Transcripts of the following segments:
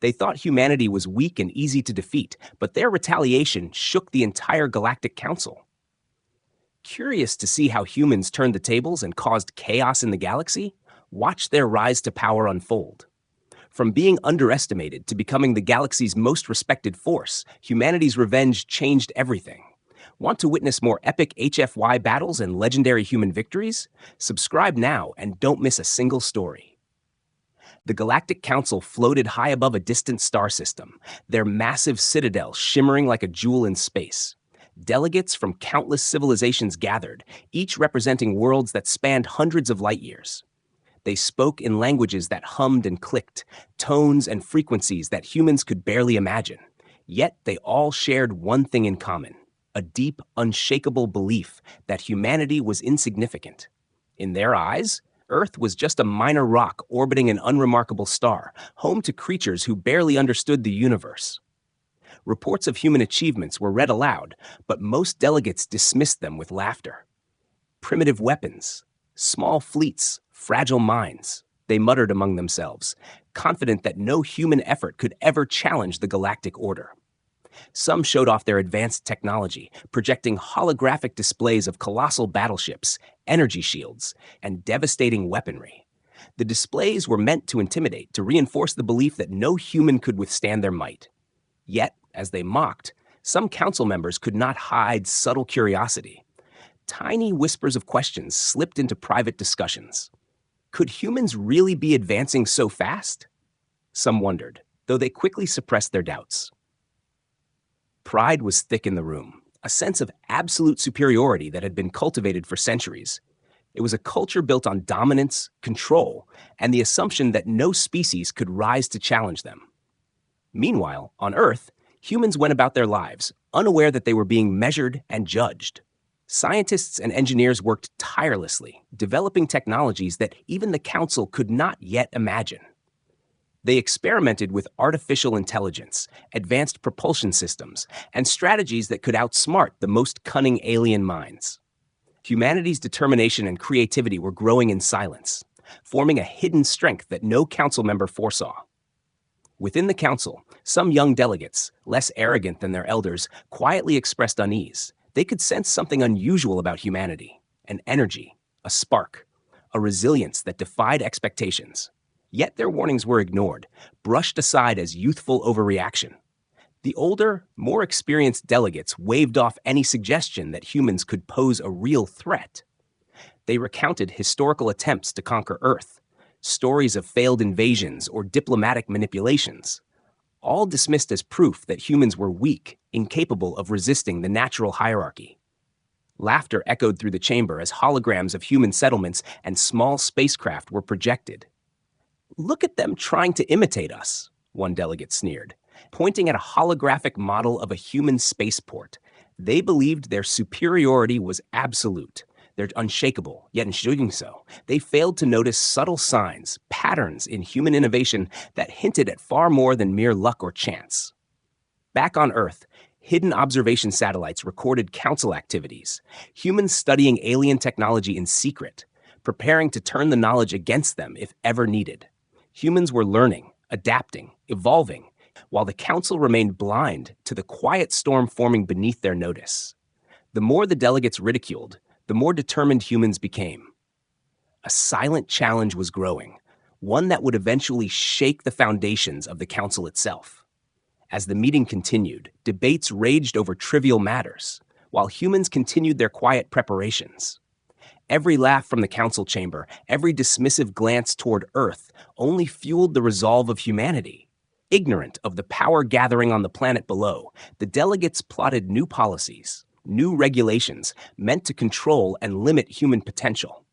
They thought humanity was weak and easy to defeat, but their retaliation shook the entire Galactic Council. Curious to see how humans turned the tables and caused chaos in the galaxy? Watch their rise to power unfold. From being underestimated to becoming the galaxy's most respected force, humanity's revenge changed everything. Want to witness more epic HFY battles and legendary human victories? Subscribe now and don't miss a single story. The Galactic Council floated high above a distant star system, their massive citadel shimmering like a jewel in space. Delegates from countless civilizations gathered, each representing worlds that spanned hundreds of light years. They spoke in languages that hummed and clicked, tones and frequencies that humans could barely imagine. Yet they all shared one thing in common: a deep, unshakable belief that humanity was insignificant. In their eyes, Earth was just a minor rock orbiting an unremarkable star, home to creatures who barely understood the universe. Reports of human achievements were read aloud, but most delegates dismissed them with laughter. Primitive weapons, small fleets, fragile minds, they muttered among themselves, confident that no human effort could ever challenge the galactic order. Some showed off their advanced technology, projecting holographic displays of colossal battleships, energy shields, and devastating weaponry. The displays were meant to intimidate, to reinforce the belief that no human could withstand their might. Yet, as they mocked, some council members could not hide subtle curiosity. Tiny whispers of questions slipped into private discussions. Could humans really be advancing so fast? Some wondered, though they quickly suppressed their doubts. Pride was thick in the room, a sense of absolute superiority that had been cultivated for centuries. It was a culture built on dominance, control, and the assumption that no species could rise to challenge them. Meanwhile, on Earth, humans went about their lives, unaware that they were being measured and judged. Scientists and engineers worked tirelessly, developing technologies that even the Council could not yet imagine. They experimented with artificial intelligence, advanced propulsion systems, and strategies that could outsmart the most cunning alien minds. Humanity's determination and creativity were growing in silence, forming a hidden strength that no council member foresaw. Within the council, some young delegates, less arrogant than their elders, quietly expressed unease. They could sense something unusual about humanity: an energy, a spark, a resilience that defied expectations. Yet their warnings were ignored, brushed aside as youthful overreaction. The older, more experienced delegates waved off any suggestion that humans could pose a real threat. They recounted historical attempts to conquer Earth, stories of failed invasions or diplomatic manipulations, all dismissed as proof that humans were weak, incapable of resisting the natural hierarchy. Laughter echoed through the chamber as holograms of human settlements and small spacecraft were projected. "Look at them trying to imitate us," one delegate sneered, pointing at a holographic model of a human spaceport. They believed their superiority was absolute. They're unshakable, yet in doing so, they failed to notice subtle signs, patterns in human innovation that hinted at far more than mere luck or chance. Back on Earth, hidden observation satellites recorded council activities, humans studying alien technology in secret, preparing to turn the knowledge against them if ever needed. Humans were learning, adapting, evolving, while the council remained blind to the quiet storm forming beneath their notice. The more the delegates ridiculed, the more determined humans became. A silent challenge was growing, one that would eventually shake the foundations of the council itself. As the meeting continued, debates raged over trivial matters, while humans continued their quiet preparations. Every laugh from the council chamber, every dismissive glance toward Earth only fueled the resolve of humanity. Ignorant of the power gathering on the planet below, the delegates plotted new policies, new regulations meant to control and limit human potential.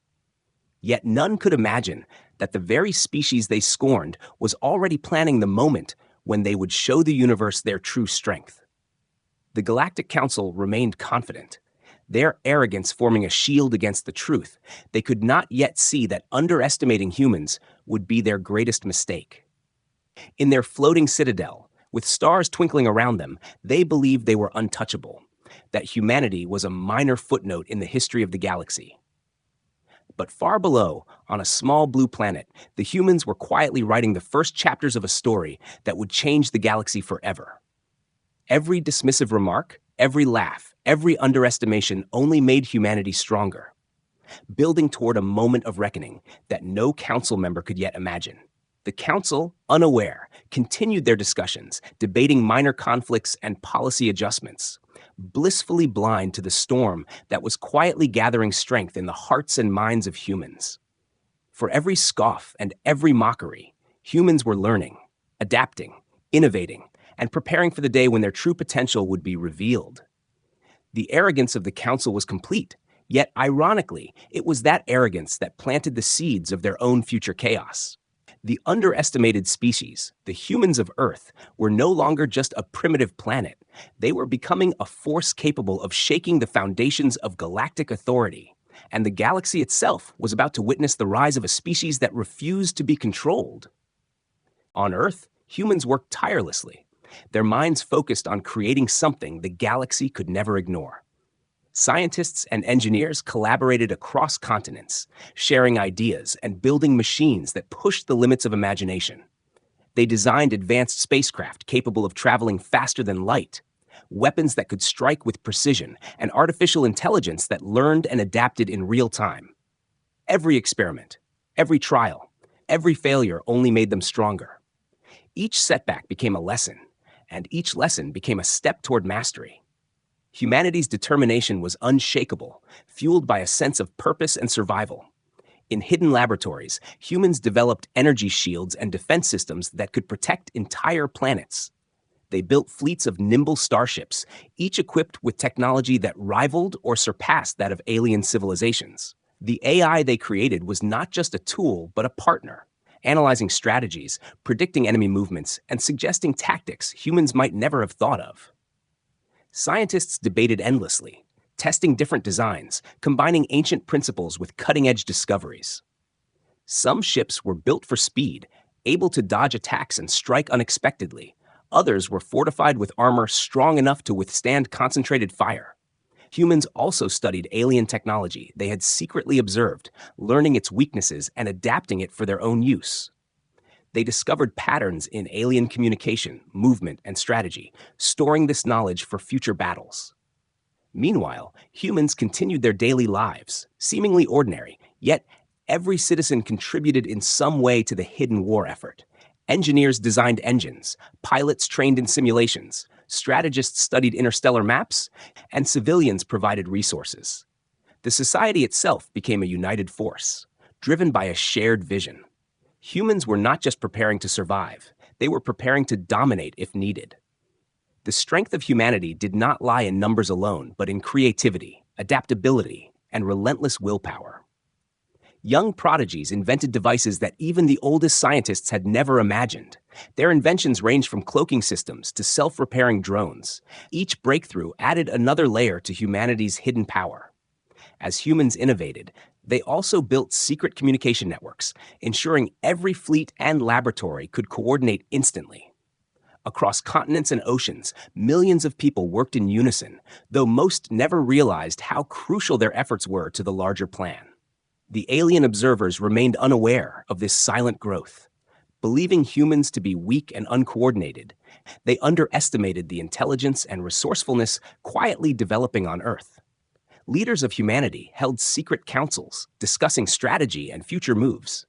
Yet none could imagine that the very species they scorned was already planning the moment when they would show the universe their true strength. The Galactic Council remained confident, their arrogance forming a shield against the truth. They could not yet see that underestimating humans would be their greatest mistake. In their floating citadel, with stars twinkling around them, they believed they were untouchable, that humanity was a minor footnote in the history of the galaxy. But far below, on a small blue planet, the humans were quietly writing the first chapters of a story that would change the galaxy forever. Every dismissive remark, every laugh, every underestimation only made humanity stronger, building toward a moment of reckoning that no council member could yet imagine. The council, unaware, continued their discussions, debating minor conflicts and policy adjustments, blissfully blind to the storm that was quietly gathering strength in the hearts and minds of humans. For every scoff and every mockery, humans were learning, adapting, innovating, and preparing for the day when their true potential would be revealed. The arrogance of the council was complete, yet ironically, it was that arrogance that planted the seeds of their own future chaos. The underestimated species, the humans of Earth, were no longer just a primitive planet. They were becoming a force capable of shaking the foundations of galactic authority. And the galaxy itself was about to witness the rise of a species that refused to be controlled. On Earth, humans worked tirelessly, their minds focused on creating something the galaxy could never ignore. Scientists and engineers collaborated across continents, sharing ideas and building machines that pushed the limits of imagination. They designed advanced spacecraft capable of traveling faster than light, weapons that could strike with precision, and artificial intelligence that learned and adapted in real time. Every experiment, every trial, every failure only made them stronger. Each setback became a lesson, and each lesson became a step toward mastery. Humanity's determination was unshakable, fueled by a sense of purpose and survival. In hidden laboratories, humans developed energy shields and defense systems that could protect entire planets. They built fleets of nimble starships, each equipped with technology that rivaled or surpassed that of alien civilizations. The AI they created was not just a tool, but a partner, analyzing strategies, predicting enemy movements, and suggesting tactics humans might never have thought of. Scientists debated endlessly, testing different designs, combining ancient principles with cutting-edge discoveries. Some ships were built for speed, able to dodge attacks and strike unexpectedly. Others were fortified with armor strong enough to withstand concentrated fire. Humans also studied alien technology they had secretly observed, learning its weaknesses and adapting it for their own use. They discovered patterns in alien communication, movement, and strategy, storing this knowledge for future battles. Meanwhile, humans continued their daily lives, seemingly ordinary, yet every citizen contributed in some way to the hidden war effort. Engineers designed engines, pilots trained in simulations, strategists studied interstellar maps, and civilians provided resources. The society itself became a united force, driven by a shared vision. Humans were not just preparing to survive, they were preparing to dominate if needed. The strength of humanity did not lie in numbers alone, but in creativity, adaptability, and relentless willpower. Young prodigies invented devices that even the oldest scientists had never imagined. Their inventions ranged from cloaking systems to self-repairing drones. Each breakthrough added another layer to humanity's hidden power. As humans innovated, they also built secret communication networks, ensuring every fleet and laboratory could coordinate instantly. Across continents and oceans, millions of people worked in unison, though most never realized how crucial their efforts were to the larger plan. The alien observers remained unaware of this silent growth. Believing humans to be weak and uncoordinated, they underestimated the intelligence and resourcefulness quietly developing on Earth. Leaders of humanity held secret councils, discussing strategy and future moves.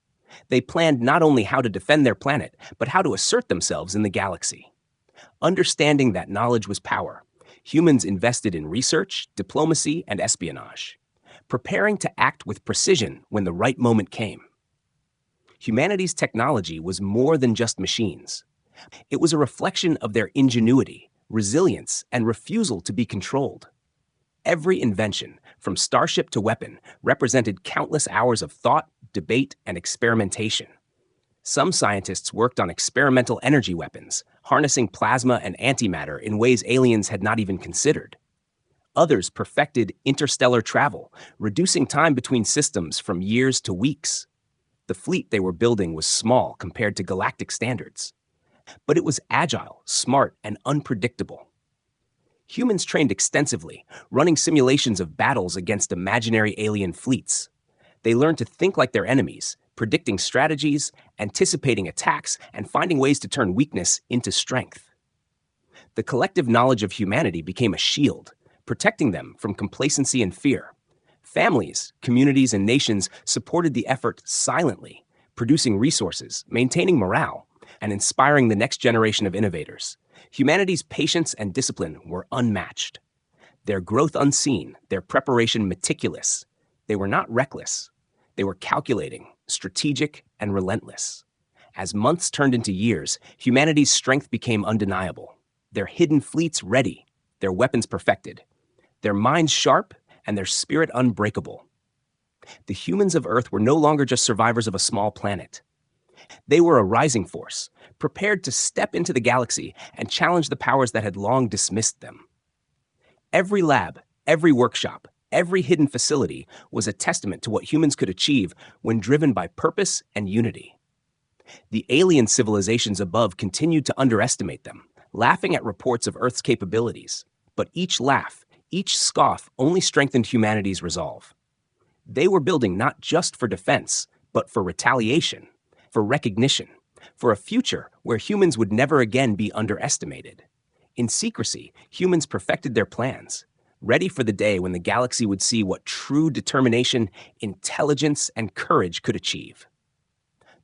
They planned not only how to defend their planet, but how to assert themselves in the galaxy. Understanding that knowledge was power, humans invested in research, diplomacy, and espionage, preparing to act with precision when the right moment came. Humanity's technology was more than just machines. It was a reflection of their ingenuity, resilience, and refusal to be controlled. Every invention, from starship to weapon, represented countless hours of thought, debate, and experimentation. Some scientists worked on experimental energy weapons, harnessing plasma and antimatter in ways aliens had not even considered. Others perfected interstellar travel, reducing time between systems from years to weeks. The fleet they were building was small compared to galactic standards, but it was agile, smart, and unpredictable. Humans trained extensively, running simulations of battles against imaginary alien fleets. They learned to think like their enemies, predicting strategies, anticipating attacks, and finding ways to turn weakness into strength. The collective knowledge of humanity became a shield, protecting them from complacency and fear. Families, communities, and nations supported the effort silently, producing resources, maintaining morale, and inspiring the next generation of innovators. Humanity's patience and discipline were unmatched. Their growth unseen, their preparation meticulous. They were not reckless. They were calculating, strategic, and relentless. As months turned into years, humanity's strength became undeniable. Their hidden fleets ready, their weapons perfected, their minds sharp, and their spirit unbreakable. The humans of Earth were no longer just survivors of a small planet. They were a rising force, prepared to step into the galaxy and challenge the powers that had long dismissed them. Every lab, every workshop, every hidden facility was a testament to what humans could achieve when driven by purpose and unity. The alien civilizations above continued to underestimate them, laughing at reports of Earth's capabilities. But each laugh, each scoff only strengthened humanity's resolve. They were building not just for defense, but for retaliation, for recognition, for a future where humans would never again be underestimated. In secrecy, humans perfected their plans, ready for the day when the galaxy would see what true determination, intelligence, and courage could achieve.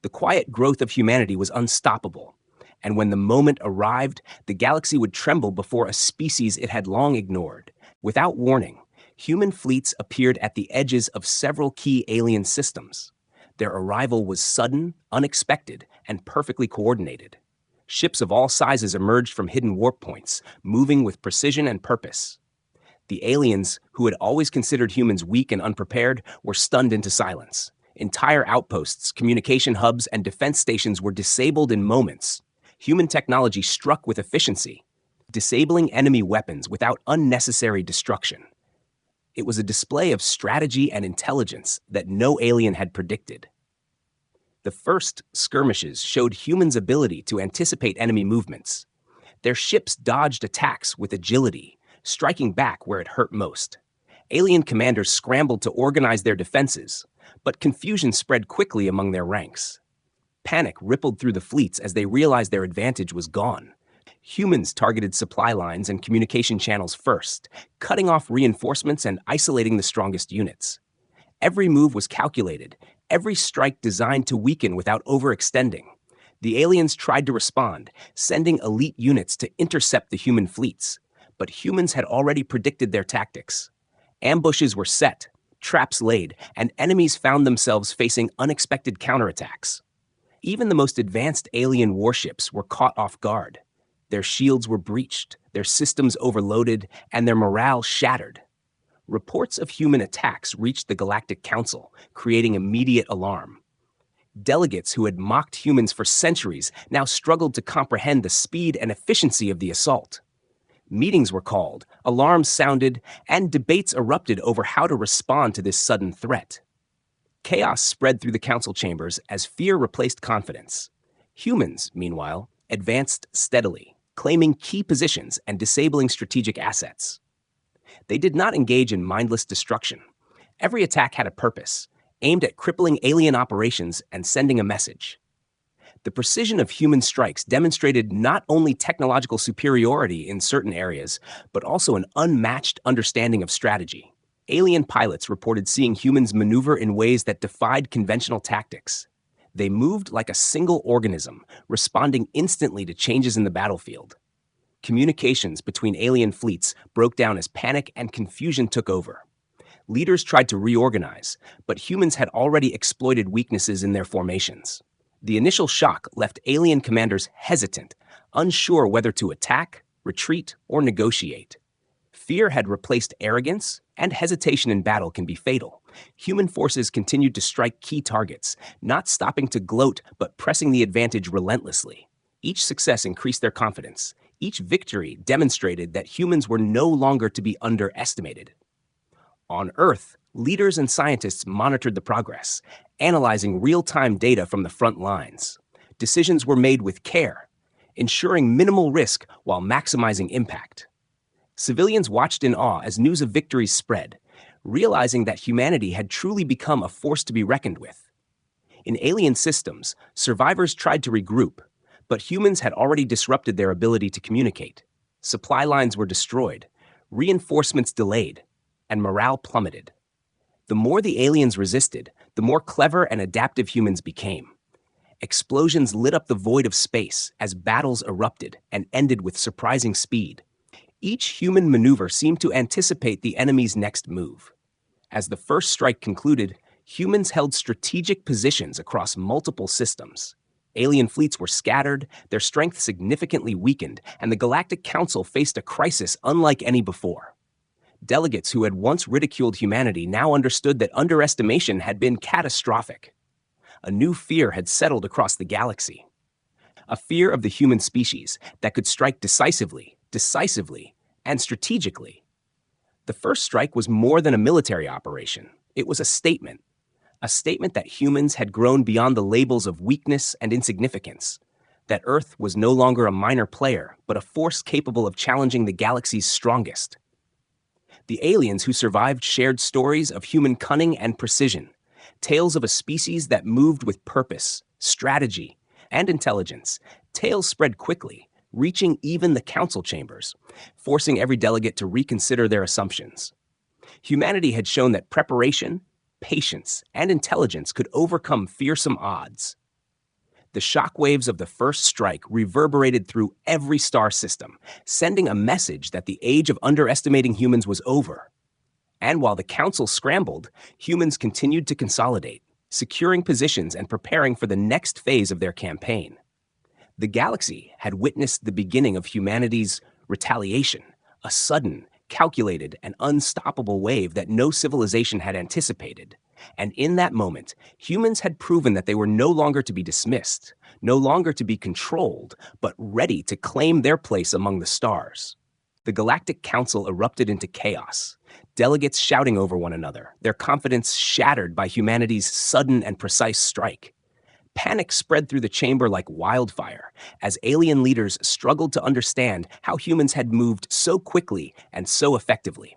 The quiet growth of humanity was unstoppable, and when the moment arrived, the galaxy would tremble before a species it had long ignored. Without warning, human fleets appeared at the edges of several key alien systems. Their arrival was sudden, unexpected, and perfectly coordinated. Ships of all sizes emerged from hidden warp points, moving with precision and purpose. The aliens, who had always considered humans weak and unprepared, were stunned into silence. Entire outposts, communication hubs, and defense stations were disabled in moments. Human technology struck with efficiency, disabling enemy weapons without unnecessary destruction. It was a display of strategy and intelligence that no alien had predicted. The first skirmishes showed humans' ability to anticipate enemy movements. Their ships dodged attacks with agility, striking back where it hurt most. Alien commanders scrambled to organize their defenses, but confusion spread quickly among their ranks. Panic rippled through the fleets as they realized their advantage was gone. Humans targeted supply lines and communication channels first, cutting off reinforcements and isolating the strongest units. Every move was calculated, every strike designed to weaken without overextending. The aliens tried to respond, sending elite units to intercept the human fleets, but humans had already predicted their tactics. Ambushes were set, traps laid, and enemies found themselves facing unexpected counterattacks. Even the most advanced alien warships were caught off guard. Their shields were breached, their systems overloaded, and their morale shattered. Reports of human attacks reached the Galactic Council, creating immediate alarm. Delegates who had mocked humans for centuries now struggled to comprehend the speed and efficiency of the assault. Meetings were called, alarms sounded, and debates erupted over how to respond to this sudden threat. Chaos spread through the council chambers as fear replaced confidence. Humans, meanwhile, advanced steadily, claiming key positions and disabling strategic assets. They did not engage in mindless destruction. Every attack had a purpose, aimed at crippling alien operations and sending a message. The precision of human strikes demonstrated not only technological superiority in certain areas, but also an unmatched understanding of strategy. Alien pilots reported seeing humans maneuver in ways that defied conventional tactics. They moved like a single organism, responding instantly to changes in the battlefield. Communications between alien fleets broke down as panic and confusion took over. Leaders tried to reorganize, but humans had already exploited weaknesses in their formations. The initial shock left alien commanders hesitant, unsure whether to attack, retreat, or negotiate. Fear had replaced arrogance, and hesitation in battle can be fatal. Human forces continued to strike key targets, not stopping to gloat but pressing the advantage relentlessly. Each success increased their confidence. Each victory demonstrated that humans were no longer to be underestimated. On Earth, leaders and scientists monitored the progress, analyzing real-time data from the front lines. Decisions were made with care, ensuring minimal risk while maximizing impact. Civilians watched in awe as news of victories spread. realizing that humanity had truly become a force to be reckoned with. In alien systems, survivors tried to regroup, but humans had already disrupted their ability to communicate. Supply lines were destroyed, reinforcements delayed, and morale plummeted. The more the aliens resisted, the more clever and adaptive humans became. Explosions lit up the void of space as battles erupted and ended with surprising speed. Each human maneuver seemed to anticipate the enemy's next move. As the first strike concluded, humans held strategic positions across multiple systems. Alien fleets were scattered, their strength significantly weakened, and the Galactic Council faced a crisis unlike any before. Delegates who had once ridiculed humanity now understood that underestimation had been catastrophic. A new fear had settled across the galaxy. A fear of the human species that could strike decisively, and strategically. The first strike was more than a military operation. It was a statement that humans had grown beyond the labels of weakness and insignificance, that Earth was no longer a minor player, but a force capable of challenging the galaxy's strongest. The aliens who survived shared stories of human cunning and precision, tales of a species that moved with purpose, strategy, and intelligence. Tales spread quickly, reaching even the council chambers, forcing every delegate to reconsider their assumptions. Humanity had shown that preparation, patience, and intelligence could overcome fearsome odds. The shockwaves of the first strike reverberated through every star system, sending a message that the age of underestimating humans was over. And while the council scrambled, humans continued to consolidate, securing positions and preparing for the next phase of their campaign. The galaxy had witnessed the beginning of humanity's retaliation, a sudden, calculated, and unstoppable wave that no civilization had anticipated. And in that moment, humans had proven that they were no longer to be dismissed, no longer to be controlled, but ready to claim their place among the stars. The Galactic Council erupted into chaos, delegates shouting over one another, their confidence shattered by humanity's sudden and precise strike. Panic spread through the chamber like wildfire as alien leaders struggled to understand how humans had moved so quickly and so effectively.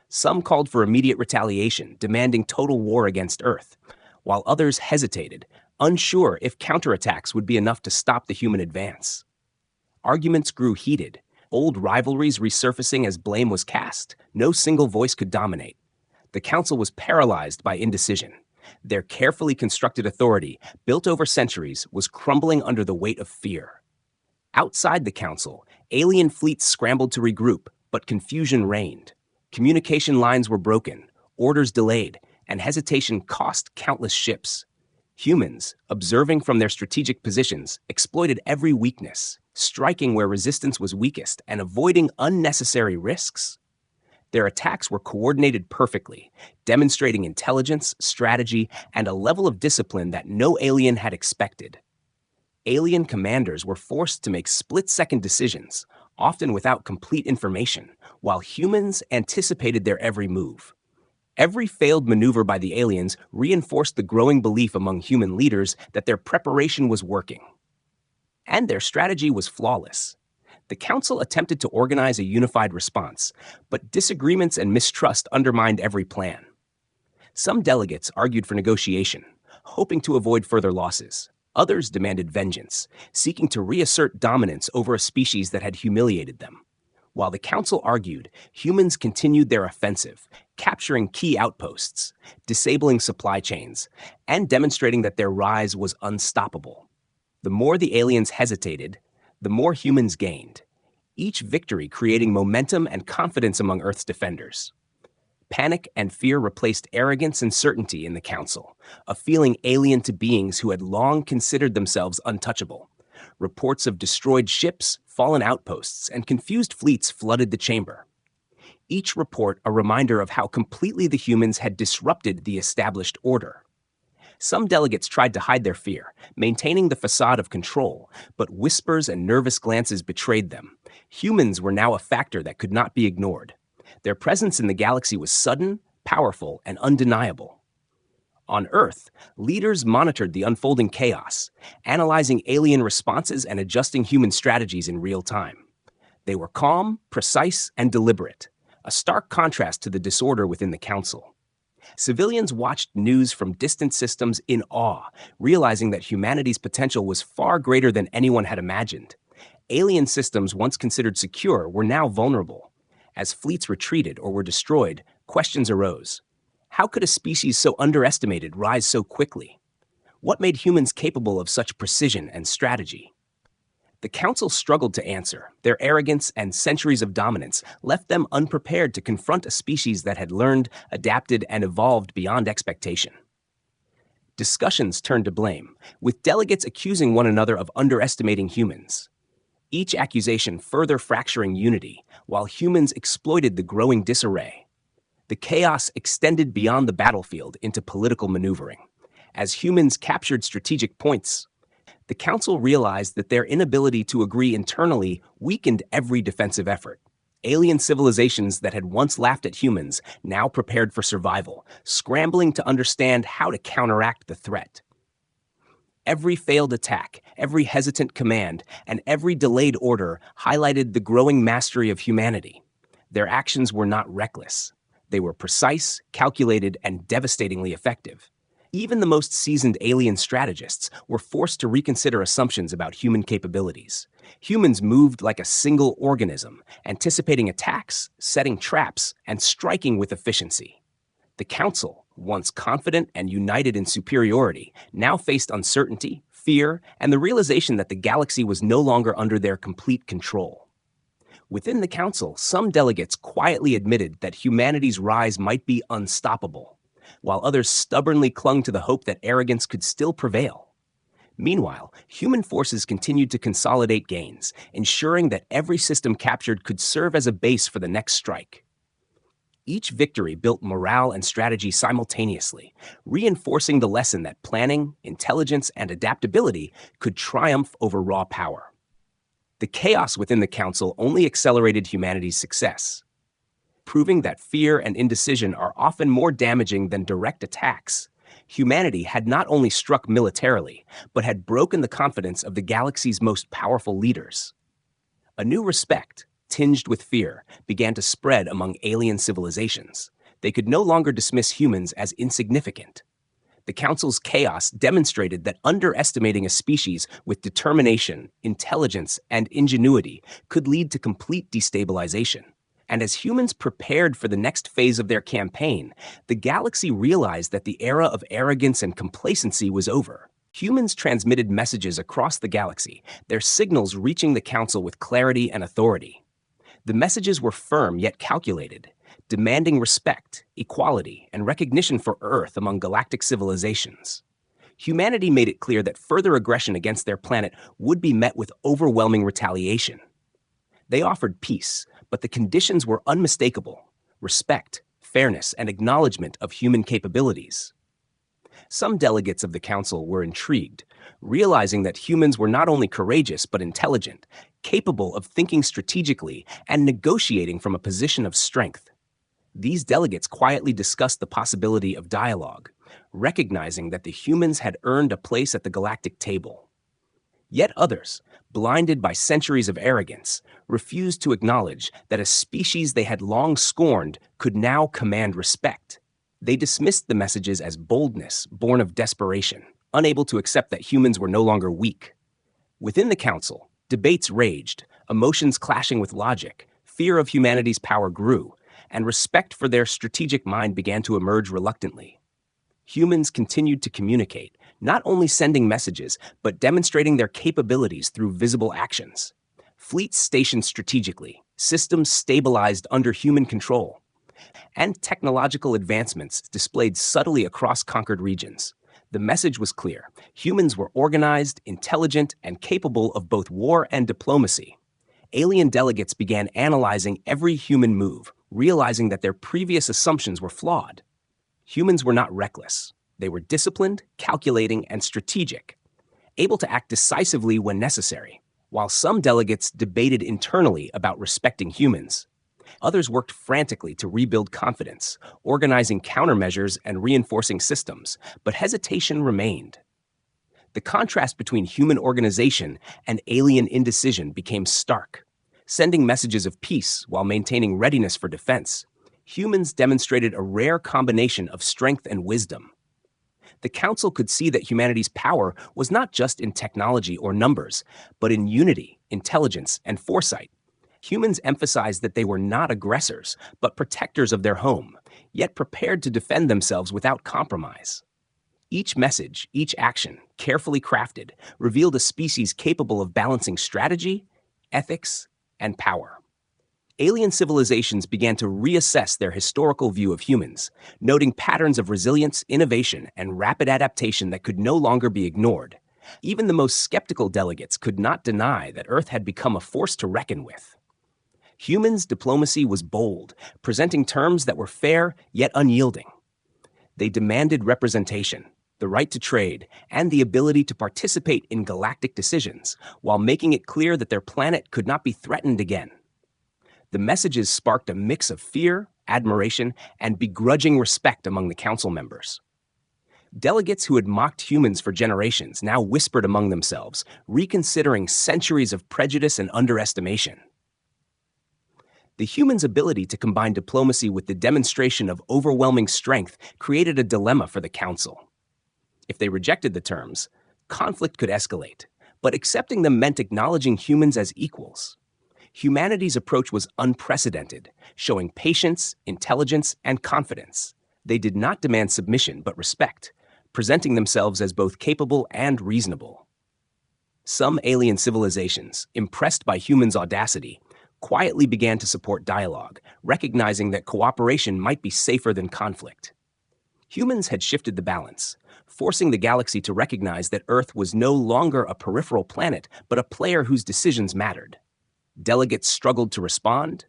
Some called for immediate retaliation, demanding total war against Earth, while others hesitated, unsure if counterattacks would be enough to stop the human advance. Arguments grew heated, old rivalries resurfacing as blame was cast. No single voice could dominate. The council was paralyzed by indecision. Their carefully constructed authority, built over centuries, was crumbling under the weight of fear. Outside the council, alien fleets scrambled to regroup, but confusion reigned. Communication lines were broken, orders delayed, and hesitation cost countless ships. Humans, observing from their strategic positions, exploited every weakness, striking where resistance was weakest and avoiding unnecessary risks. Their attacks were coordinated perfectly, demonstrating intelligence, strategy, and a level of discipline that no alien had expected. Alien commanders were forced to make split-second decisions, often without complete information, while humans anticipated their every move. Every failed maneuver by the aliens reinforced the growing belief among human leaders that their preparation was working. And their strategy was flawless. The council attempted to organize a unified response, but disagreements and mistrust undermined every plan. Some delegates argued for negotiation, hoping to avoid further losses. Others demanded vengeance, seeking to reassert dominance over a species that had humiliated them. While the council argued, humans continued their offensive, capturing key outposts, disabling supply chains, and demonstrating that their rise was unstoppable. The more the aliens hesitated, the more humans gained, each victory creating momentum and confidence among Earth's defenders. Panic and fear replaced arrogance and certainty in the council, a feeling alien to beings who had long considered themselves untouchable. Reports of destroyed ships, fallen outposts, and confused fleets flooded the chamber. Each report a reminder of how completely the humans had disrupted the established order. Some delegates tried to hide their fear, maintaining the facade of control, but whispers and nervous glances betrayed them. Humans were now a factor that could not be ignored. Their presence in the galaxy was sudden, powerful, and undeniable. On Earth, leaders monitored the unfolding chaos, analyzing alien responses and adjusting human strategies in real time. They were calm, precise, and deliberate, a stark contrast to the disorder within the Council. Civilians watched news from distant systems in awe, realizing that humanity's potential was far greater than anyone had imagined. Alien systems once considered secure were now vulnerable. As fleets retreated or were destroyed, questions arose. How could a species so underestimated rise so quickly? What made humans capable of such precision and strategy? The Council struggled to answer. Their arrogance and centuries of dominance left them unprepared to confront a species that had learned, adapted, and evolved beyond expectation. Discussions turned to blame, with delegates accusing one another of underestimating humans. Each accusation further fracturing unity, while humans exploited the growing disarray. The chaos extended beyond the battlefield into political maneuvering. As humans captured strategic points, the Council realized that their inability to agree internally weakened every defensive effort. Alien civilizations that had once laughed at humans now prepared for survival, scrambling to understand how to counteract the threat. Every failed attack, every hesitant command, and every delayed order highlighted the growing mastery of humanity. Their actions were not reckless. They were precise, calculated, and devastatingly effective. Even the most seasoned alien strategists were forced to reconsider assumptions about human capabilities. Humans moved like a single organism, anticipating attacks, setting traps, and striking with efficiency. The Council, once confident and united in superiority, now faced uncertainty, fear, and the realization that the galaxy was no longer under their complete control. Within the Council, some delegates quietly admitted that humanity's rise might be unstoppable, while others stubbornly clung to the hope that arrogance could still prevail. Meanwhile, human forces continued to consolidate gains, ensuring that every system captured could serve as a base for the next strike. Each victory built morale and strategy simultaneously, reinforcing the lesson that planning, intelligence, and adaptability could triumph over raw power. The chaos within the Council only accelerated humanity's success, proving that fear and indecision are often more damaging than direct attacks. Humanity had not only struck militarily, but had broken the confidence of the galaxy's most powerful leaders. A new respect, tinged with fear, began to spread among alien civilizations. They could no longer dismiss humans as insignificant. The Council's chaos demonstrated that underestimating a species with determination, intelligence, and ingenuity could lead to complete destabilization. And as humans prepared for the next phase of their campaign, the galaxy realized that the era of arrogance and complacency was over. Humans transmitted messages across the galaxy, their signals reaching the Council with clarity and authority. The messages were firm yet calculated, demanding respect, equality, and recognition for Earth among galactic civilizations. Humanity made it clear that further aggression against their planet would be met with overwhelming retaliation. They offered peace, but the conditions were unmistakable: respect, fairness, and acknowledgement of human capabilities. Some delegates of the Council were intrigued, realizing that humans were not only courageous but intelligent, capable of thinking strategically and negotiating from a position of strength. These delegates quietly discussed the possibility of dialogue, recognizing that the humans had earned a place at the galactic table. Yet others, blinded by centuries of arrogance, refused to acknowledge that a species they had long scorned could now command respect. They dismissed the messages as boldness born of desperation, unable to accept that humans were no longer weak. Within the Council, debates raged, emotions clashing with logic, fear of humanity's power grew, and respect for their strategic mind began to emerge reluctantly. Humans continued to communicate, not only sending messages, but demonstrating their capabilities through visible actions. Fleets stationed strategically, systems stabilized under human control, and technological advancements displayed subtly across conquered regions. The message was clear: humans were organized, intelligent, and capable of both war and diplomacy. Alien delegates began analyzing every human move, realizing that their previous assumptions were flawed. Humans were not reckless. They were disciplined, calculating, and strategic, able to act decisively when necessary. While some delegates debated internally about respecting humans, others worked frantically to rebuild confidence, organizing countermeasures and reinforcing systems, but hesitation remained. The contrast between human organization and alien indecision became stark. sending messages of peace while maintaining readiness for defense. Humans demonstrated a rare combination of strength and wisdom. The Council could see that humanity's power was not just in technology or numbers, but in unity, intelligence, and foresight. Humans emphasized that they were not aggressors, but protectors of their home, yet prepared to defend themselves without compromise. Each message, each action, carefully crafted, revealed a species capable of balancing strategy, ethics, and power. Alien civilizations began to reassess their historical view of humans, noting patterns of resilience, innovation, and rapid adaptation that could no longer be ignored. Even the most skeptical delegates could not deny that Earth had become a force to reckon with. Humans' diplomacy was bold, presenting terms that were fair yet unyielding. They demanded representation, the right to trade, and the ability to participate in galactic decisions, while making it clear that their planet could not be threatened again. The messages sparked a mix of fear, admiration, and begrudging respect among the Council members. Delegates who had mocked humans for generations now whispered among themselves, reconsidering centuries of prejudice and underestimation. The humans' ability to combine diplomacy with the demonstration of overwhelming strength created a dilemma for the Council. If they rejected the terms, conflict could escalate, but accepting them meant acknowledging humans as equals. Humanity's approach was unprecedented, showing patience, intelligence, and confidence. They did not demand submission but respect, presenting themselves as both capable and reasonable. Some alien civilizations, impressed by humans' audacity, quietly began to support dialogue, recognizing that cooperation might be safer than conflict. Humans had shifted the balance, forcing the galaxy to recognize that Earth was no longer a peripheral planet, but a player whose decisions mattered. Delegates struggled to respond.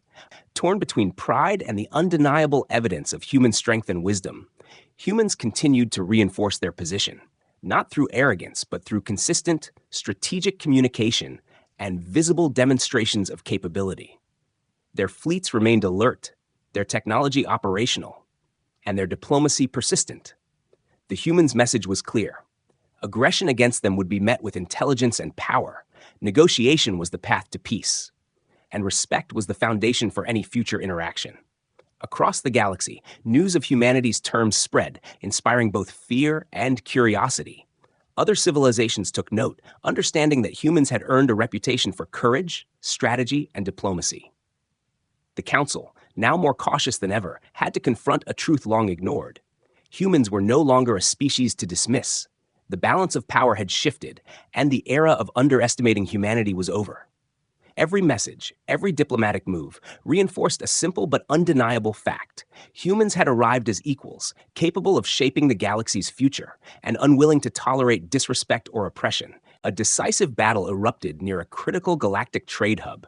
Torn between pride and the undeniable evidence of human strength and wisdom, humans continued to reinforce their position, not through arrogance, but through consistent, strategic communication and visible demonstrations of capability. Their fleets remained alert, their technology operational, and their diplomacy persistent. The humans' message was clear. Aggression against them would be met with intelligence and power. Negotiation was the path to peace, and respect was the foundation for any future interaction. Across the galaxy, news of humanity's terms spread, inspiring both fear and curiosity. Other civilizations took note, understanding that humans had earned a reputation for courage, strategy, and diplomacy. The Council, now more cautious than ever, had to confront a truth long ignored. Humans were no longer a species to dismiss. The balance of power had shifted, and the era of underestimating humanity was over. Every message, every diplomatic move, reinforced a simple but undeniable fact. Humans had arrived as equals, capable of shaping the galaxy's future, and unwilling to tolerate disrespect or oppression. A decisive battle erupted near a critical galactic trade hub.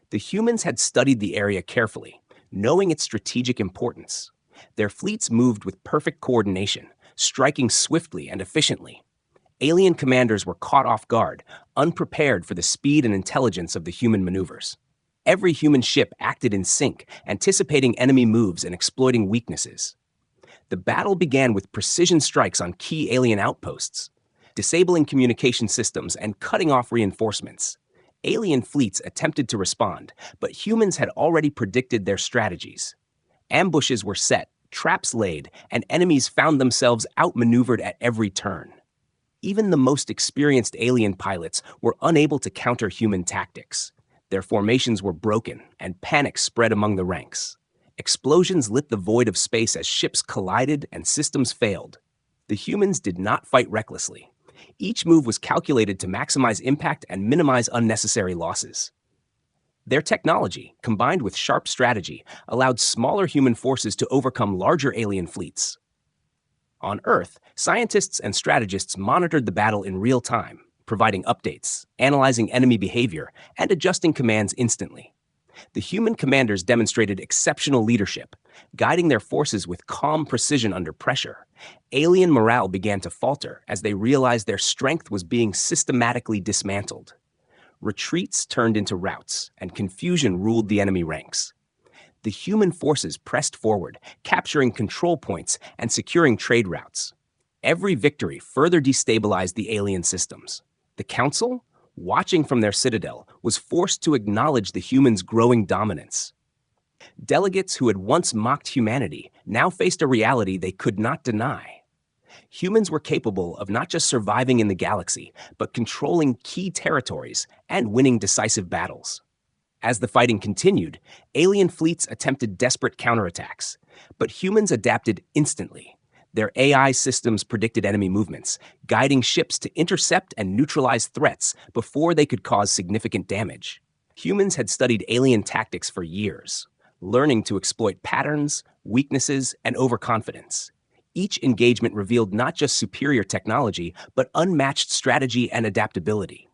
The humans had studied the area carefully, knowing its strategic importance. Their fleets moved with perfect coordination, striking swiftly and efficiently. Alien commanders were caught off guard, unprepared for the speed and intelligence of the human maneuvers. Every human ship acted in sync, anticipating enemy moves and exploiting weaknesses. The battle began with precision strikes on key alien outposts, disabling communication systems and cutting off reinforcements. Alien fleets attempted to respond, but humans had already predicted their strategies. Ambushes were set, traps laid, and enemies found themselves outmaneuvered at every turn. Even the most experienced alien pilots were unable to counter human tactics. Their formations were broken, and panic spread among the ranks. Explosions lit the void of space as ships collided and systems failed. The humans did not fight recklessly. Each move was calculated to maximize impact and minimize unnecessary losses. Their technology, combined with sharp strategy, allowed smaller human forces to overcome larger alien fleets. On Earth, scientists and strategists monitored the battle in real time, providing updates, analyzing enemy behavior, and adjusting commands instantly. The human commanders demonstrated exceptional leadership, guiding their forces with calm precision under pressure. Alien morale began to falter as they realized their strength was being systematically dismantled. Retreats turned into routs, and confusion ruled the enemy ranks. The human forces pressed forward, capturing control points and securing trade routes. Every victory further destabilized the alien systems. The Council, watching from their citadel, was forced to acknowledge the humans' growing dominance. Delegates who had once mocked humanity now faced a reality they could not deny. Humans were capable of not just surviving in the galaxy, but controlling key territories and winning decisive battles. As the fighting continued, alien fleets attempted desperate counterattacks, but humans adapted instantly. Their AI systems predicted enemy movements, guiding ships to intercept and neutralize threats before they could cause significant damage. Humans had studied alien tactics for years, learning to exploit patterns, weaknesses, and overconfidence. Each engagement revealed not just superior technology, but unmatched strategy and adaptability.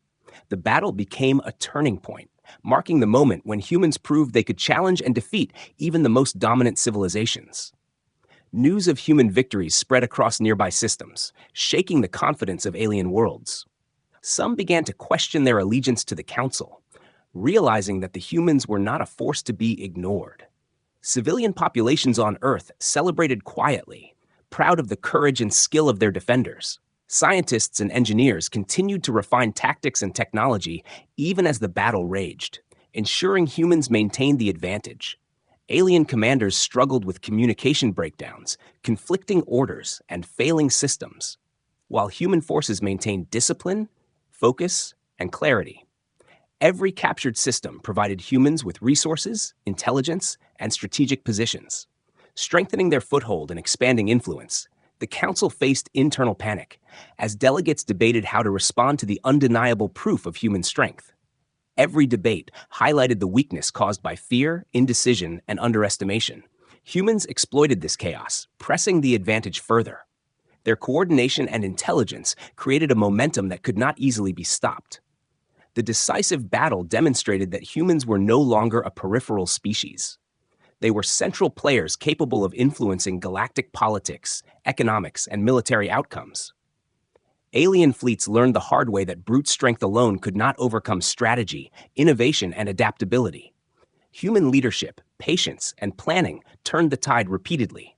The battle became a turning point, marking the moment when humans proved they could challenge and defeat even the most dominant civilizations. News of human victories spread across nearby systems, shaking the confidence of alien worlds. Some began to question their allegiance to the Council, realizing that the humans were not a force to be ignored. Civilian populations on Earth celebrated quietly, proud of the courage and skill of their defenders. Scientists and engineers continued to refine tactics and technology even as the battle raged, ensuring humans maintained the advantage. Alien commanders struggled with communication breakdowns, conflicting orders, and failing systems, while human forces maintained discipline, focus, and clarity. Every captured system provided humans with resources, intelligence, and strategic positions. Strengthening their foothold and expanding influence, the Council faced internal panic as delegates debated how to respond to the undeniable proof of human strength. Every debate highlighted the weakness caused by fear, indecision, and underestimation. Humans exploited this chaos, pressing the advantage further. Their coordination and intelligence created a momentum that could not easily be stopped. The decisive battle demonstrated that humans were no longer a peripheral species. They were central players capable of influencing galactic politics, economics, and military outcomes. Alien fleets learned the hard way that brute strength alone could not overcome strategy, innovation, and adaptability. Human leadership, patience, and planning turned the tide repeatedly.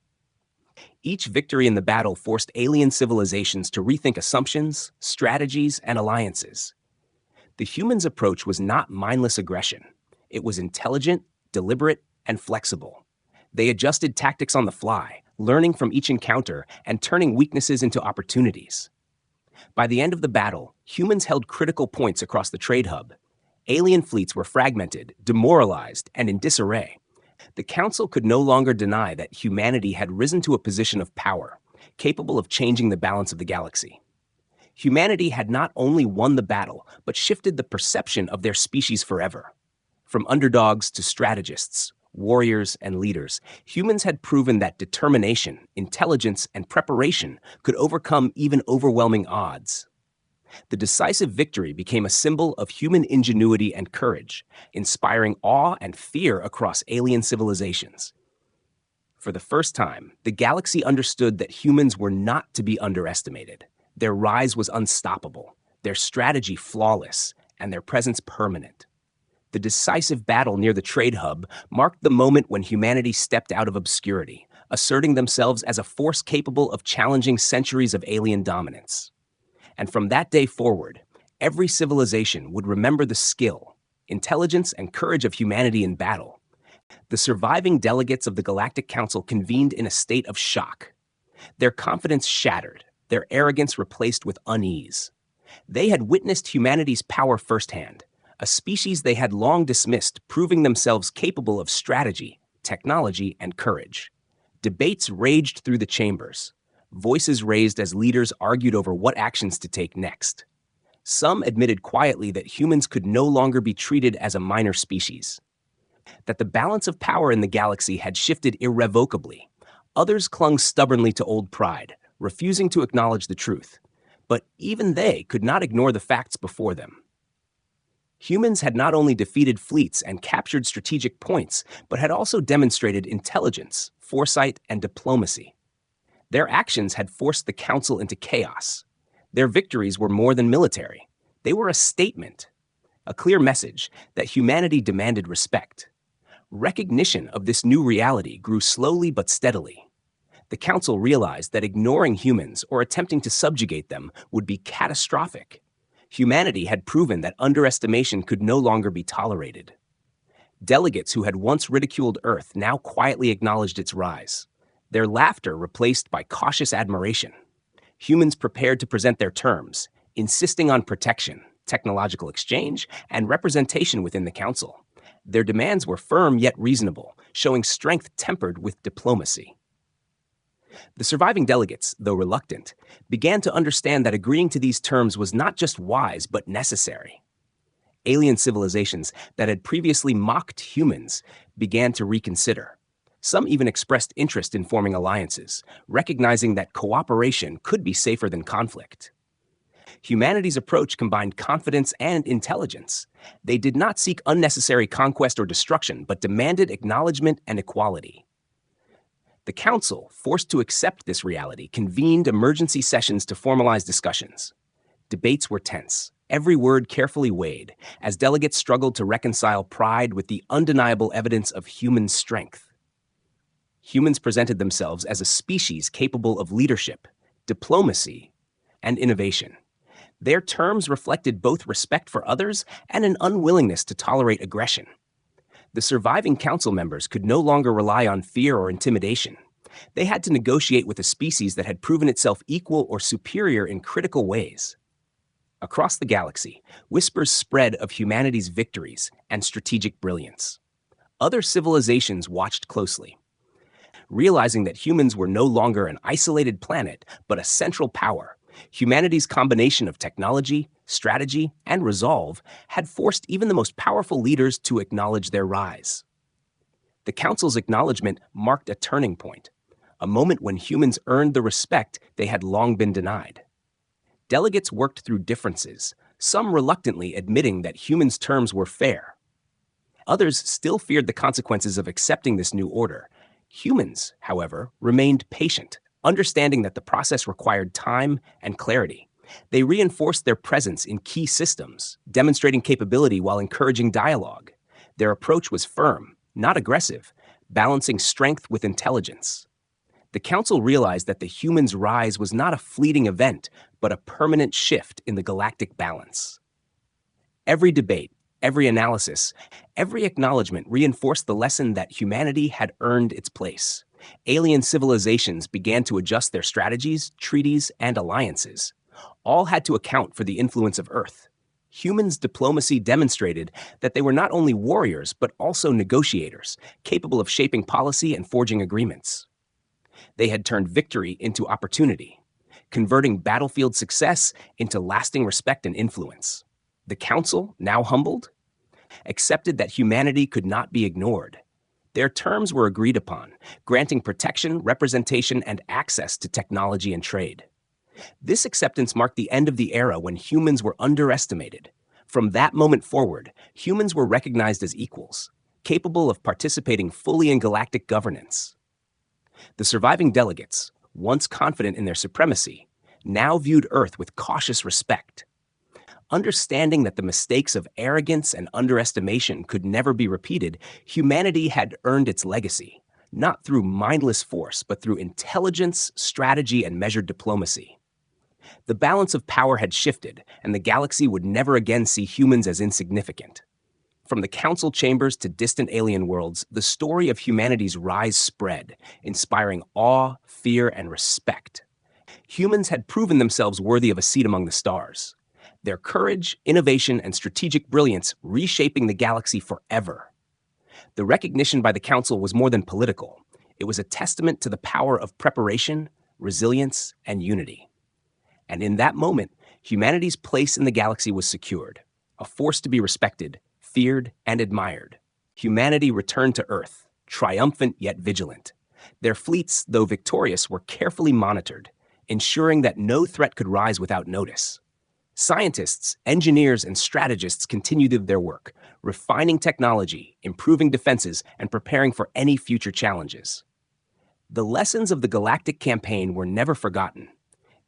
Each victory in the battle forced alien civilizations to rethink assumptions, strategies, and alliances. The humans' approach was not mindless aggression. It was intelligent, deliberate, and flexible. They adjusted tactics on the fly, learning from each encounter and turning weaknesses into opportunities. By the end of the battle, humans held critical points across the trade hub. Alien fleets were fragmented, demoralized, and in disarray. The Council could no longer deny that humanity had risen to a position of power, capable of changing the balance of the galaxy. Humanity had not only won the battle, but shifted the perception of their species forever. From underdogs to strategists, warriors, and leaders, humans had proven that determination, intelligence, and preparation could overcome even overwhelming odds. The decisive victory became a symbol of human ingenuity and courage, inspiring awe and fear across alien civilizations. For the first time, the galaxy understood that humans were not to be underestimated. Their rise was unstoppable, their strategy flawless, and their presence permanent. The decisive battle near the trade hub marked the moment when humanity stepped out of obscurity, asserting themselves as a force capable of challenging centuries of alien dominance. And from that day forward, every civilization would remember the skill, intelligence, and courage of humanity in battle. The surviving delegates of the Galactic Council convened in a state of shock. Their confidence shattered, their arrogance replaced with unease. They had witnessed humanity's power firsthand, a species they had long dismissed, proving themselves capable of strategy, technology, and courage. Debates raged through the chambers. Voices raised as leaders argued over what actions to take next. Some admitted quietly that humans could no longer be treated as a minor species, that the balance of power in the galaxy had shifted irrevocably. Others clung stubbornly to old pride, refusing to acknowledge the truth. But even they could not ignore the facts before them. Humans had not only defeated fleets and captured strategic points, but had also demonstrated intelligence, foresight, and diplomacy. Their actions had forced the Council into chaos. Their victories were more than military. They were a statement, a clear message that humanity demanded respect. Recognition of this new reality grew slowly but steadily. The Council realized that ignoring humans or attempting to subjugate them would be catastrophic. Humanity had proven that underestimation could no longer be tolerated. Delegates who had once ridiculed Earth now quietly acknowledged its rise, their laughter replaced by cautious admiration. Humans prepared to present their terms, insisting on protection, technological exchange, and representation within the Council. Their demands were firm yet reasonable, showing strength tempered with diplomacy. The surviving delegates, though reluctant, began to understand that agreeing to these terms was not just wise but necessary. Alien civilizations that had previously mocked humans began to reconsider. Some even expressed interest in forming alliances, recognizing that cooperation could be safer than conflict. Humanity's approach combined confidence and intelligence. They did not seek unnecessary conquest or destruction, but demanded acknowledgement and equality. The Council, forced to accept this reality, convened emergency sessions to formalize discussions. Debates were tense, every word carefully weighed, as delegates struggled to reconcile pride with the undeniable evidence of human strength. Humans presented themselves as a species capable of leadership, diplomacy, and innovation. Their terms reflected both respect for others and an unwillingness to tolerate aggression. The surviving council members could no longer rely on fear or intimidation. They had to negotiate with a species that had proven itself equal or superior in critical ways. Across the galaxy, whispers spread of humanity's victories and strategic brilliance. Other civilizations watched closely. Realizing that humans were no longer an isolated planet, but a central power, humanity's combination of technology, strategy, and resolve had forced even the most powerful leaders to acknowledge their rise. The Council's acknowledgement marked a turning point, a moment when humans earned the respect they had long been denied. Delegates worked through differences, some reluctantly admitting that humans' terms were fair. Others still feared the consequences of accepting this new order. Humans, however, remained patient, understanding that the process required time and clarity. They reinforced their presence in key systems, demonstrating capability while encouraging dialogue. Their approach was firm, not aggressive, balancing strength with intelligence. The Council realized that the humans' rise was not a fleeting event, but a permanent shift in the galactic balance. Every debate, every analysis, every acknowledgement reinforced the lesson that humanity had earned its place. Alien civilizations began to adjust their strategies, treaties, and alliances. All had to account for the influence of Earth. Humans' diplomacy demonstrated that they were not only warriors, but also negotiators, capable of shaping policy and forging agreements. They had turned victory into opportunity, converting battlefield success into lasting respect and influence. The Council, now humbled, accepted that humanity could not be ignored. Their terms were agreed upon, granting protection, representation, and access to technology and trade. This acceptance marked the end of the era when humans were underestimated. From that moment forward, humans were recognized as equals, capable of participating fully in galactic governance. The surviving delegates, once confident in their supremacy, now viewed Earth with cautious respect. Understanding that the mistakes of arrogance and underestimation could never be repeated, humanity had earned its legacy, not through mindless force, but through intelligence, strategy, and measured diplomacy. The balance of power had shifted, and the galaxy would never again see humans as insignificant. From the council chambers to distant alien worlds, the story of humanity's rise spread, inspiring awe, fear, and respect. Humans had proven themselves worthy of a seat among the stars. Their courage, innovation, and strategic brilliance reshaping the galaxy forever. The recognition by the Council was more than political. It was a testament to the power of preparation, resilience, and unity. And in that moment, humanity's place in the galaxy was secured, a force to be respected, feared, and admired. Humanity returned to Earth, triumphant yet vigilant. Their fleets, though victorious, were carefully monitored, ensuring that no threat could rise without notice. Scientists, engineers, and strategists continued their work, refining technology, improving defenses, and preparing for any future challenges. The lessons of the Galactic Campaign were never forgotten.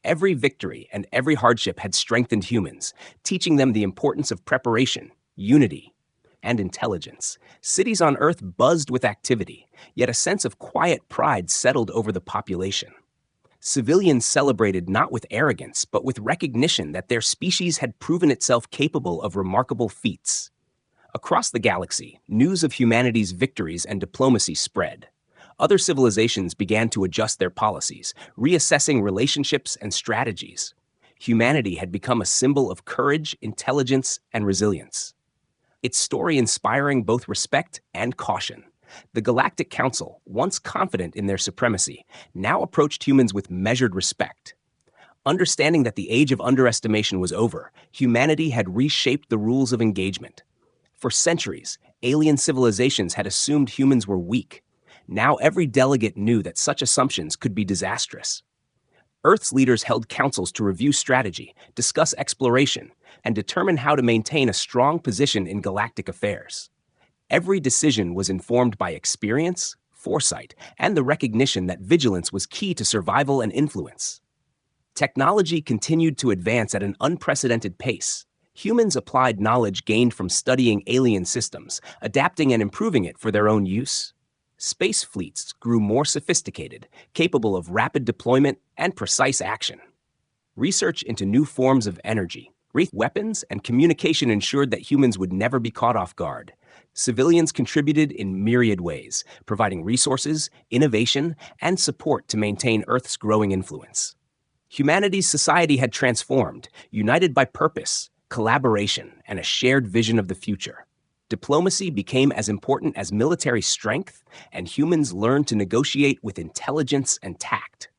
Every victory and every hardship had strengthened humans, teaching them the importance of preparation, unity, and intelligence. Cities on Earth buzzed with activity, yet a sense of quiet pride settled over the population. Civilians celebrated not with arrogance, but with recognition that their species had proven itself capable of remarkable feats. Across the galaxy, news of humanity's victories and diplomacy spread. Other civilizations began to adjust their policies, reassessing relationships and strategies. Humanity had become a symbol of courage, intelligence, and resilience. Its story inspiring both respect and caution. The Galactic Council, once confident in their supremacy, now approached humans with measured respect. Understanding that the age of underestimation was over, humanity had reshaped the rules of engagement. For centuries, alien civilizations had assumed humans were weak. Now every delegate knew that such assumptions could be disastrous. Earth's leaders held councils to review strategy, discuss exploration, and determine how to maintain a strong position in galactic affairs. Every decision was informed by experience, foresight, and the recognition that vigilance was key to survival and influence. Technology continued to advance at an unprecedented pace. Humans applied knowledge gained from studying alien systems, adapting and improving it for their own use. Space fleets grew more sophisticated, capable of rapid deployment and precise action. Research into new forms of energy, weapons, and communication ensured that humans would never be caught off guard. Civilians contributed in myriad ways, providing resources, innovation, and support to maintain Earth's growing influence. Humanity's society had transformed, united by purpose, collaboration, and a shared vision of the future. Diplomacy became as important as military strength, and humans learned to negotiate with intelligence and tact.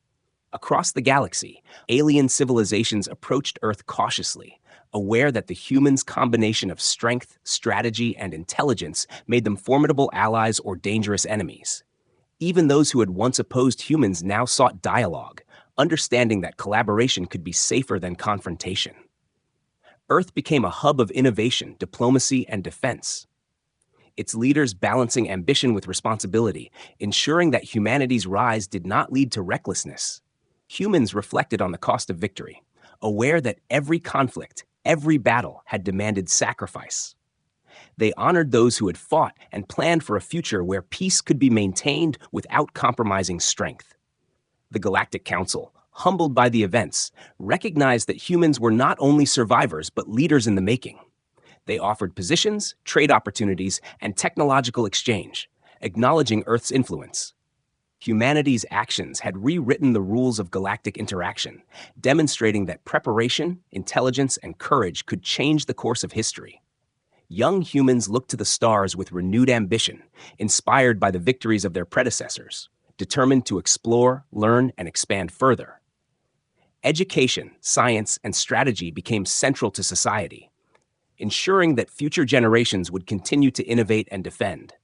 Across the galaxy, alien civilizations approached Earth cautiously, aware that the humans' combination of strength, strategy, and intelligence made them formidable allies or dangerous enemies. Even those who had once opposed humans now sought dialogue, understanding that collaboration could be safer than confrontation. Earth became a hub of innovation, diplomacy, and defense. Its leaders balancing ambition with responsibility, ensuring that humanity's rise did not lead to recklessness. Humans reflected on the cost of victory, aware that every conflict, every battle had demanded sacrifice. They honored those who had fought and planned for a future where peace could be maintained without compromising strength. The Galactic Council, humbled by the events, recognized that humans were not only survivors but leaders in the making. They offered positions, trade opportunities, and technological exchange, acknowledging Earth's influence. Humanity's actions had rewritten the rules of galactic interaction, demonstrating that preparation, intelligence, and courage could change the course of history. Young humans looked to the stars with renewed ambition, inspired by the victories of their predecessors, determined to explore, learn, and expand further. Education, science, and strategy became central to society, ensuring that future generations would continue to innovate and defend.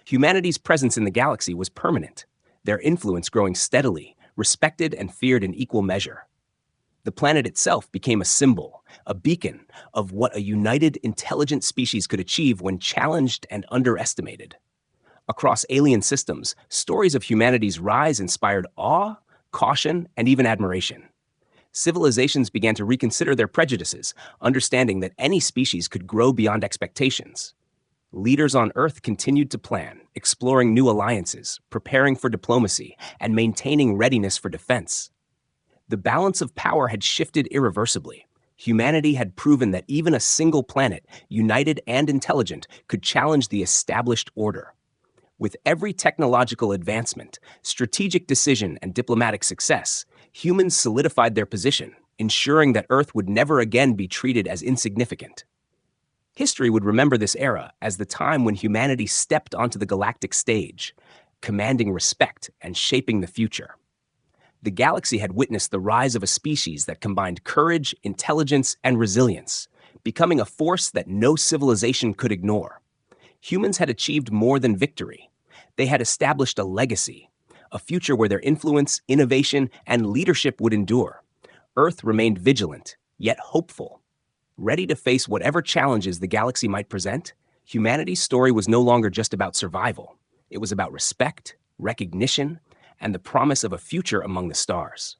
Humanity's presence in the galaxy was permanent, their influence growing steadily, respected and feared in equal measure. The planet itself became a symbol, a beacon of what a united, intelligent species could achieve when challenged and underestimated. Across alien systems, stories of humanity's rise inspired awe, caution, and even admiration. Civilizations began to reconsider their prejudices, understanding that any species could grow beyond expectations. Leaders on Earth continued to plan, exploring new alliances, preparing for diplomacy, and maintaining readiness for defense. The balance of power had shifted irreversibly. Humanity had proven that even a single planet, united and intelligent, could challenge the established order. With every technological advancement, strategic decision, and diplomatic success, humans solidified their position, ensuring that Earth would never again be treated as insignificant. History would remember this era as the time when humanity stepped onto the galactic stage, commanding respect and shaping the future. The galaxy had witnessed the rise of a species that combined courage, intelligence, and resilience, becoming a force that no civilization could ignore. Humans had achieved more than victory. They had established a legacy, a future where their influence, innovation, and leadership would endure. Earth remained vigilant, yet hopeful. Ready to face whatever challenges the galaxy might present, humanity's story was no longer just about survival. It was about respect, recognition, and the promise of a future among the stars.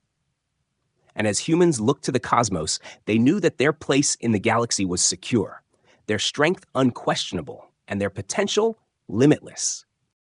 And as humans looked to the cosmos, they knew that their place in the galaxy was secure, their strength unquestionable, and their potential limitless.